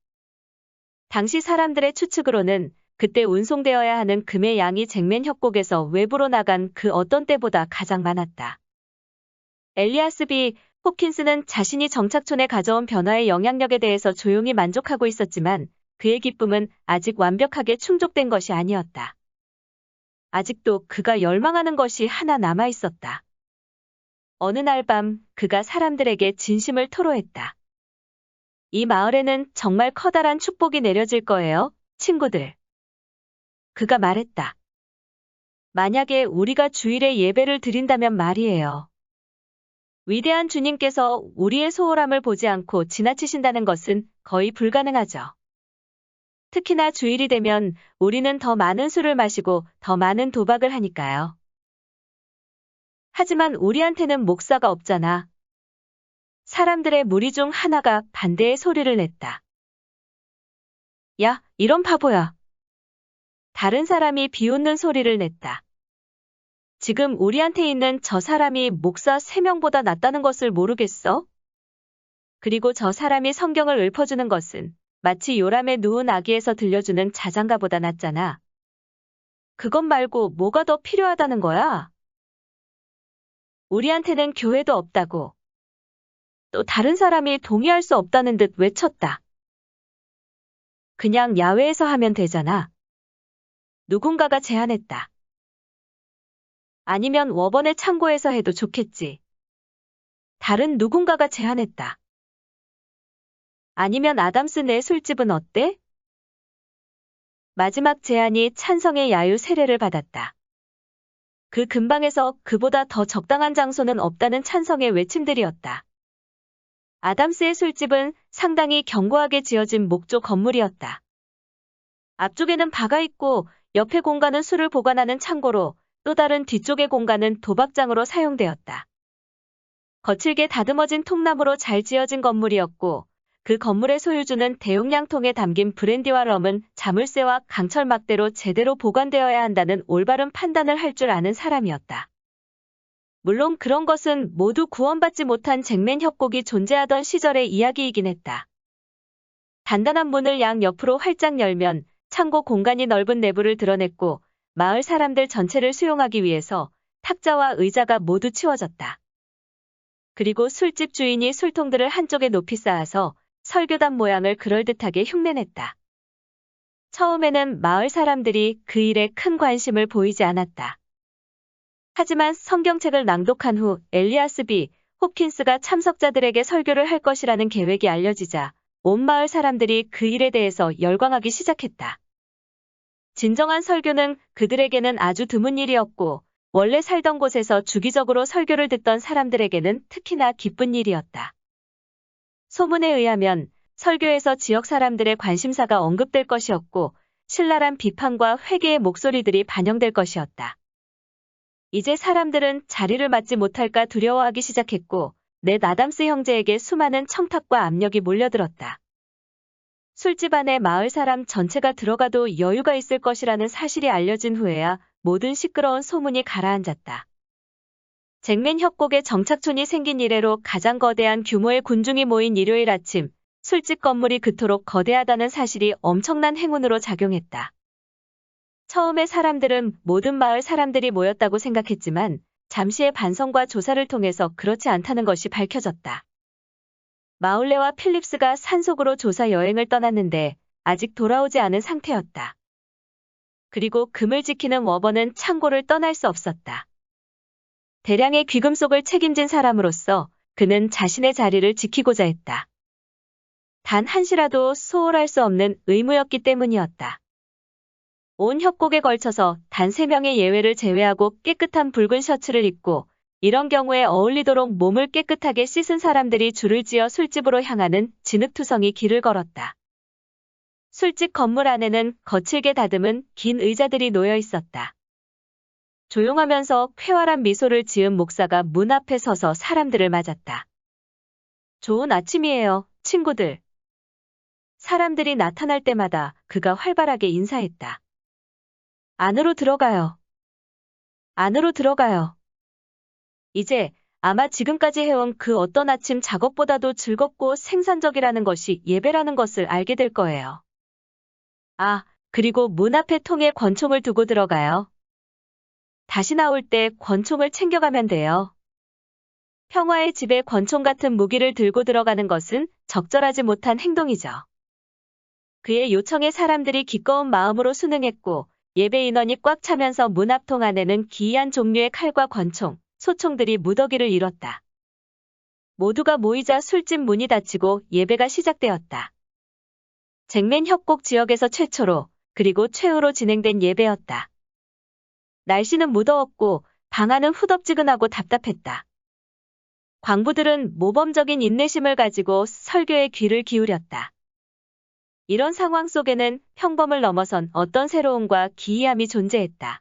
당시 사람들의 추측으로는 그때 운송되어야 하는 금의 양이 잭맨 협곡에서 외부로 나간 그 어떤 때보다 가장 많았다. 엘리아스 B. 홉킨스는 자신이 정착촌에 가져온 변화의 영향력에 대해서 조용히 만족하고 있었지만 그의 기쁨은 아직 완벽하게 충족된 것이 아니었다. 아직도 그가 열망하는 것이 하나 남아 있었다. 어느 날 밤 그가 사람들에게 진심을 토로했다. 이 마을에는 정말 커다란 축복이 내려질 거예요, 친구들. 그가 말했다. 만약에 우리가 주일에 예배를 드린다면 말이에요. 위대한 주님께서 우리의 소홀함을 보지 않고 지나치신다는 것은 거의 불가능하죠. 특히나 주일이 되면 우리는 더 많은 술을 마시고 더 많은 도박을 하니까요. 하지만 우리한테는 목사가 없잖아. 사람들의 무리 중 하나가 반대의 소리를 냈다. 야, 이런 바보야. 다른 사람이 비웃는 소리를 냈다. 지금 우리한테 있는 저 사람이 목사 3명보다 낫다는 것을 모르겠어? 그리고 저 사람이 성경을 읊어주는 것은 마치 요람에 누운 아기에서 들려주는 자장가보다 낫잖아. 그것 말고 뭐가 더 필요하다는 거야? 우리한테는 교회도 없다고. 또 다른 사람이 동의할 수 없다는 듯 외쳤다. 그냥 야외에서 하면 되잖아. 누군가가 제안했다. 아니면 워번의 창고에서 해도 좋겠지. 다른 누군가가 제안했다. 아니면 아담스 내 술집은 어때? 마지막 제안이 찬성의 야유 세례를 받았다. 그 근방에서 그보다 더 적당한 장소는 없다는 찬성의 외침들이었다. 아담스의 술집은 상당히 견고하게 지어진 목조 건물이었다. 앞쪽에는 바가 있고 옆에 공간은 술을 보관하는 창고로 또 다른 뒤쪽의 공간은 도박장으로 사용되었다. 거칠게 다듬어진 통나무로 잘 지어진 건물이었고 그 건물의 소유주는 대용량 통에 담긴 브랜디와 럼은 자물쇠와 강철 막대로 제대로 보관되어야 한다는 올바른 판단을 할 줄 아는 사람이었다. 물론 그런 것은 모두 구원받지 못한 잭맨 협곡이 존재하던 시절의 이야기이긴 했다. 단단한 문을 양 옆으로 활짝 열면 창고 공간이 넓은 내부를 드러냈고 마을 사람들 전체를 수용하기 위해서 탁자와 의자가 모두 치워졌다. 그리고 술집 주인이 술통들을 한쪽에 높이 쌓아서 설교단 모양을 그럴듯하게 흉내냈다. 처음에는 마을 사람들이 그 일에 큰 관심을 보이지 않았다. 하지만 성경책을 낭독한 후 엘리아스 B. 홉킨스가 참석자들에게 설교를 할 것이라는 계획이 알려지자 온 마을 사람들이 그 일에 대해서 열광하기 시작했다. 진정한 설교는 그들에게는 아주 드문 일이었고 원래 살던 곳에서 주기적으로 설교를 듣던 사람들에게는 특히나 기쁜 일이었다. 소문에 의하면 설교에서 지역 사람들의 관심사가 언급될 것이었고 신랄한 비판과 회개의 목소리들이 반영될 것이었다. 이제 사람들은 자리를 맡지 못할까 두려워하기 시작했고 넷 아담스 형제에게 수많은 청탁과 압력이 몰려들었다. 술집 안에 마을 사람 전체가 들어가도 여유가 있을 것이라는 사실이 알려진 후에야 모든 시끄러운 소문이 가라앉았다. 잭맨 협곡에 정착촌이 생긴 이래로 가장 거대한 규모의 군중이 모인 일요일 아침, 술집 건물이 그토록 거대하다는 사실이 엄청난 행운으로 작용했다. 처음에 사람들은 모든 마을 사람들이 모였다고 생각했지만 잠시의 반성과 조사를 통해서 그렇지 않다는 것이 밝혀졌다. 마울레와 필립스가 산속으로 조사 여행을 떠났는데 아직 돌아오지 않은 상태였다. 그리고 금을 지키는 워번은 창고를 떠날 수 없었다. 대량의 귀금속을 책임진 사람으로서 그는 자신의 자리를 지키고자 했다. 단 한시라도 소홀할 수 없는 의무였기 때문이었다. 온 협곡에 걸쳐서 단 3명의 예외를 제외하고 깨끗한 붉은 셔츠를 입고 이런 경우에 어울리도록 몸을 깨끗하게 씻은 사람들이 줄을 지어 술집으로 향하는 진흙투성이 길을 걸었다. 술집 건물 안에는 거칠게 다듬은 긴 의자들이 놓여 있었다. 조용하면서 쾌활한 미소를 지은 목사가 문 앞에 서서 사람들을 맞았다. 좋은 아침이에요, 친구들. 사람들이 나타날 때마다 그가 활발하게 인사했다. 안으로 들어가요. 안으로 들어가요. 이제 아마 지금까지 해온 그 어떤 아침 작업보다도 즐겁고 생산적이라는 것이 예배라는 것을 알게 될 거예요. 아, 그리고 문 앞에 통에 권총을 두고 들어가요. 다시 나올 때 권총을 챙겨가면 돼요. 평화의 집에 권총 같은 무기를 들고 들어가는 것은 적절하지 못한 행동이죠. 그의 요청에 사람들이 기꺼운 마음으로 순응했고 예배 인원이 꽉 차면서 문 앞통 안에는 기이한 종류의 칼과 권총, 소총들이 무더기를 이뤘다. 모두가 모이자 술집 문이 닫히고 예배가 시작되었다. 잭맨 협곡 지역에서 최초로 그리고 최후로 진행된 예배였다. 날씨는 무더웠고 방 안은 후덥지근하고 답답했다. 광부들은 모범적인 인내심을 가지고 설교에 귀를 기울였다. 이런 상황 속에는 평범을 넘어선 어떤 새로움과 기이함이 존재했다.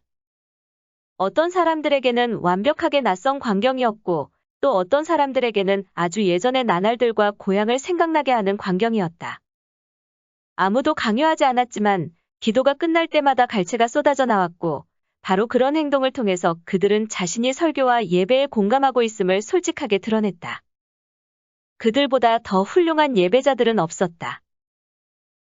어떤 사람들에게는 완벽하게 낯선 광경이었고 또 어떤 사람들에게는 아주 예전의 나날들과 고향을 생각나게 하는 광경이었다. 아무도 강요하지 않았지만 기도가 끝날 때마다 갈채가 쏟아져 나왔고 바로 그런 행동을 통해서 그들은 자신이 설교와 예배에 공감하고 있음을 솔직하게 드러냈다. 그들보다 더 훌륭한 예배자들은 없었다.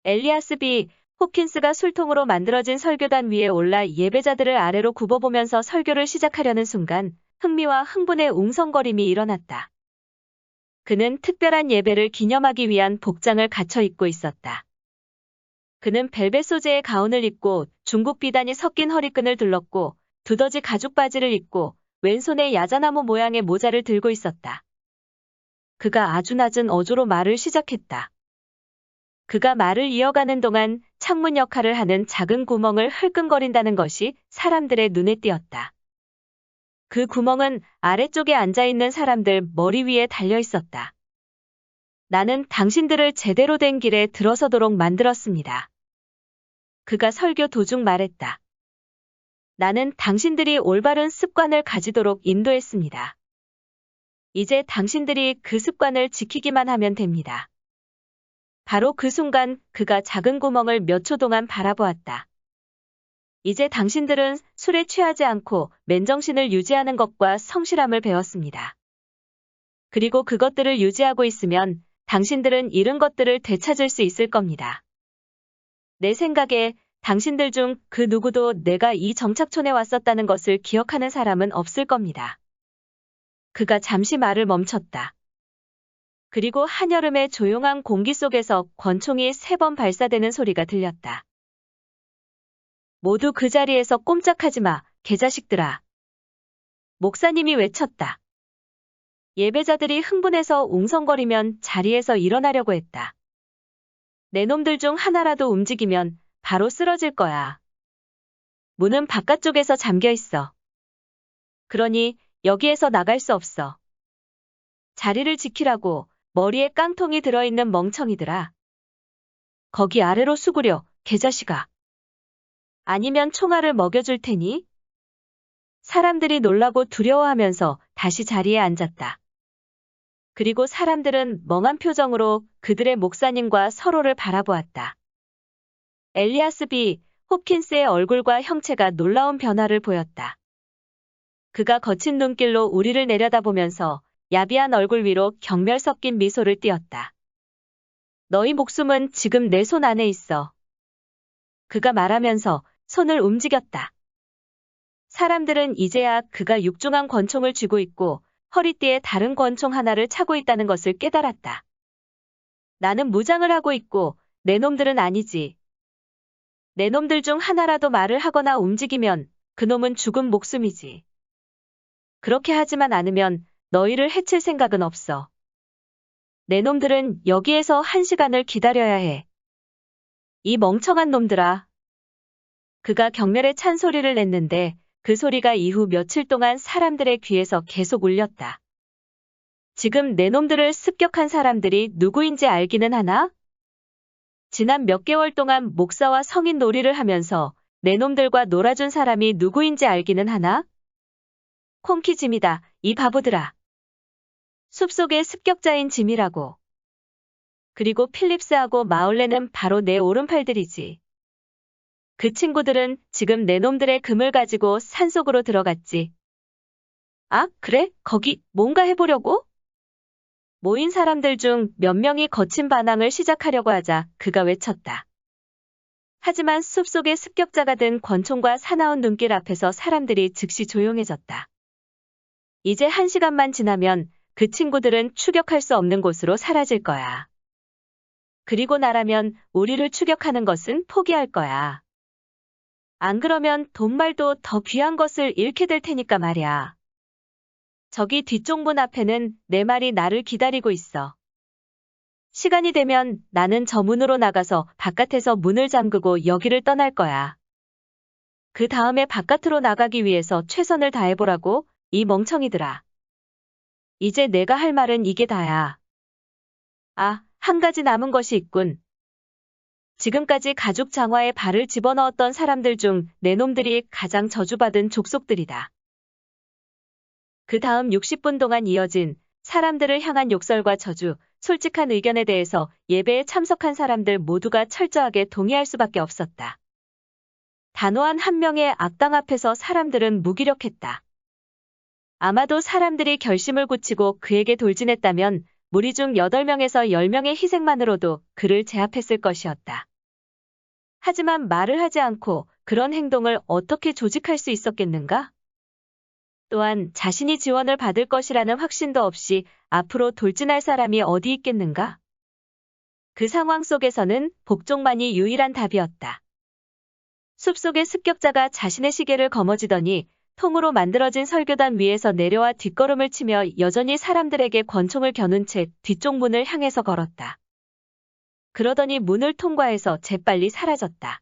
엘리아스 B. 홉킨스가 술통으로 만들어진 설교단 위에 올라 예배자들을 아래로 굽어보면서 설교를 시작하려는 순간 흥미와 흥분의 웅성거림이 일어났다. 그는 특별한 예배를 기념하기 위한 복장을 갖춰 입고 있었다. 그는 벨벳 소재의 가운을 입고 중국 비단이 섞인 허리끈을 둘렀고 두더지 가죽 바지를 입고 왼손에 야자나무 모양의 모자를 들고 있었다. 그가 아주 낮은 어조로 말을 시작했다. 그가 말을 이어가는 동안 창문 역할을 하는 작은 구멍을 흘끔거린다는 것이 사람들의 눈에 띄었다. 그 구멍은 아래쪽에 앉아있는 사람들 머리 위에 달려 있었다. 나는 당신들을 제대로 된 길에 들어서도록 만들었습니다. 그가 설교 도중 말했다. 나는 당신들이 올바른 습관을 가지도록 인도했습니다. 이제 당신들이 그 습관을 지키기만 하면 됩니다. 바로 그 순간 그가 작은 구멍을 몇 초 동안 바라보았다. 이제 당신들은 술에 취하지 않고 맨정신을 유지하는 것과 성실함을 배웠습니다. 그리고 그것들을 유지하고 있으면 당신들은 잃은 것들을 되찾을 수 있을 겁니다. 내 생각에 당신들 중 그 누구도 내가 이 정착촌에 왔었다는 것을 기억하는 사람은 없을 겁니다. 그가 잠시 말을 멈췄다. 그리고 한여름의 조용한 공기 속에서 권총이 3번 발사되는 소리가 들렸다. 모두 그 자리에서 꼼짝하지 마, 개자식들아. 목사님이 외쳤다. 예배자들이 흥분해서 웅성거리면 자리에서 일어나려고 했다. 내 놈들 중 하나라도 움직이면 바로 쓰러질 거야. 문은 바깥쪽에서 잠겨 있어. 그러니 여기에서 나갈 수 없어. 자리를 지키라고. 머리에 깡통이 들어있는 멍청이들아. 거기 아래로 수구려, 개자식아. 아니면 총알을 먹여줄 테니? 사람들이 놀라고 두려워하면서 다시 자리에 앉았다. 그리고 사람들은 멍한 표정으로 그들의 목사님과 서로를 바라보았다. 엘리아스 B. 홉킨스의 얼굴과 형체가 놀라운 변화를 보였다. 그가 거친 눈길로 우리를 내려다보면서 야비한 얼굴 위로 경멸 섞인 미소를 띄었다. 너희 목숨은 지금 내 손 안에 있어. 그가 말하면서 손을 움직였다. 사람들은 이제야 그가 육중한 권총을 쥐고 있고 허리띠에 다른 권총 하나를 차고 있다는 것을 깨달았다. 나는 무장을 하고 있고 내 놈들은 아니지. 내 놈들 중 하나라도 말을 하거나 움직이면 그놈은 죽은 목숨이지. 그렇게 하지만 않으면 너희를 해칠 생각은 없어. 내 놈들은 여기에서 1시간을 기다려야 해. 이 멍청한 놈들아. 그가 경멸에 찬 소리를 냈는데 그 소리가 이후 며칠 동안 사람들의 귀에서 계속 울렸다. 지금 내 놈들을 습격한 사람들이 누구인지 알기는 하나? 지난 몇 개월 동안 목사와 성인 놀이를 하면서 내 놈들과 놀아준 사람이 누구인지 알기는 하나? 콩키 짐이다, 이 바보들아. 숲속의 습격자인 짐이라고. 그리고 필립스하고 마울레는 바로 내 오른팔들이지. 그 친구들은 지금 내 놈들의 금을 가지고 산속으로 들어갔지. 아, 그래? 거기 뭔가 해보려고? 모인 사람들 중 몇 명이 거친 반항을 시작하려고 하자 그가 외쳤다. 하지만 숲속의 습격자가 든 권총과 사나운 눈길 앞에서 사람들이 즉시 조용해졌다. 이제 1시간만 지나면 그 친구들은 추격할 수 없는 곳으로 사라질 거야. 그리고 나라면 우리를 추격하는 것은 포기할 거야. 안 그러면 돈 말도 더 귀한 것을 잃게 될 테니까 말이야. 저기 뒤쪽 문 앞에는 내 말이 나를 기다리고 있어. 시간이 되면 나는 저 문으로 나가서 바깥에서 문을 잠그고 여기를 떠날 거야. 그 다음에 바깥으로 나가기 위해서 최선을 다해보라고, 이 멍청이들아. 이제 내가 할 말은 이게 다야. 아, 한 가지 남은 것이 있군. 지금까지 가죽 장화에 발을 집어넣었던 사람들 중 내 놈들이 가장 저주받은 족속들이다. 그 다음 60분 동안 이어진 사람들을 향한 욕설과 저주, 솔직한 의견에 대해서 예배에 참석한 사람들 모두가 철저하게 동의할 수밖에 없었다. 단호한 한 명의 악당 앞에서 사람들은 무기력했다. 아마도 사람들이 결심을 굳히고 그에게 돌진했다면 무리 중 8명에서 10명의 희생만으로도 그를 제압했을 것이었다. 하지만 말을 하지 않고 그런 행동을 어떻게 조직할 수 있었겠는가? 또한 자신이 지원을 받을 것이라는 확신도 없이 앞으로 돌진할 사람이 어디 있겠는가? 그 상황 속에서는 복종만이 유일한 답이었다. 숲속의 습격자가 자신의 시계를 거머쥐더니 통으로 만들어진 설교단 위에서 내려와 뒷걸음을 치며 여전히 사람들에게 권총을 겨눈 채 뒤쪽 문을 향해서 걸었다. 그러더니 문을 통과해서 재빨리 사라졌다.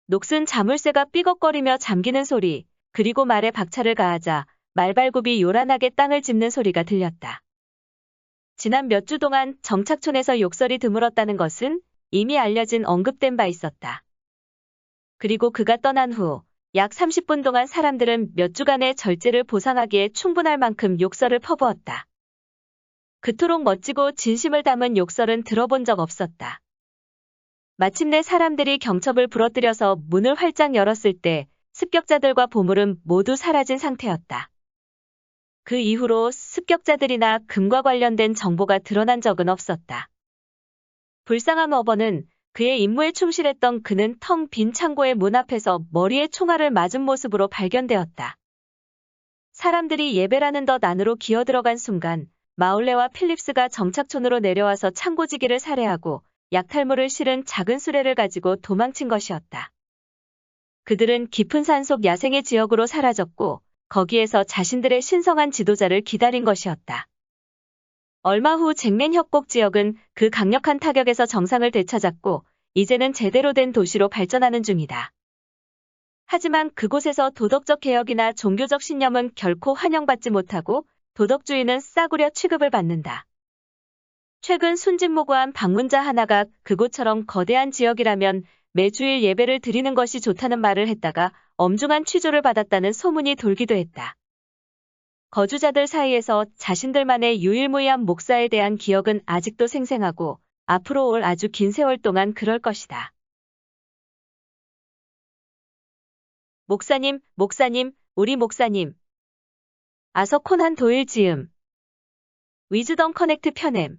녹슨 자물쇠가 삐걱거리며 잠기는 소리, 그리고 말에 박차를 가하자 말발굽이 요란하게 땅을 짚는 소리가 들렸다. 지난 몇 주 동안 정착촌에서 욕설이 드물었다는 것은 이미 알려진 언급된 바 있었다. 그리고 그가 떠난 후 약 30분 동안 사람들은 몇 주간의 절제를 보상하기에 충분할 만큼 욕설을 퍼부었다. 그토록 멋지고 진심을 담은 욕설은 들어본 적 없었다. 마침내 사람들이 경첩을 부러뜨려서 문을 활짝 열었을 때 습격자들과 보물은 모두 사라진 상태였다. 그 이후로 습격자들이나 금과 관련된 정보가 드러난 적은 없었다. 불쌍한 어버는 그의 임무에 충실했던 그는 텅 빈 창고의 문 앞에서 머리에 총알을 맞은 모습으로 발견되었다. 사람들이 예배라는 덧 안으로 기어들어간 순간 마울레와 필립스가 정착촌으로 내려와서 창고지기를 살해하고 약탈물을 실은 작은 수레를 가지고 도망친 것이었다. 그들은 깊은 산속 야생의 지역으로 사라졌고 거기에서 자신들의 신성한 지도자를 기다린 것이었다. 얼마 후 잭맨 협곡 지역은 그 강력한 타격에서 정상을 되찾았고 이제는 제대로 된 도시로 발전하는 중이다. 하지만 그곳에서 도덕적 개혁이나 종교적 신념은 결코 환영받지 못하고 도덕주의는 싸구려 취급을 받는다. 최근 순진무구한 방문자 하나가 그곳처럼 거대한 지역이라면 매주일 예배를 드리는 것이 좋다는 말을 했다가 엄중한 취조를 받았다는 소문이 돌기도 했다. 거주자들 사이에서 자신들만의 유일무이한 목사에 대한 기억은 아직도 생생하고 앞으로 올 아주 긴 세월 동안 그럴 것이다. 목사님, 목사님, 우리 목사님. 아서 코난 도일 지음. 위즈덤 커넥트 편엠.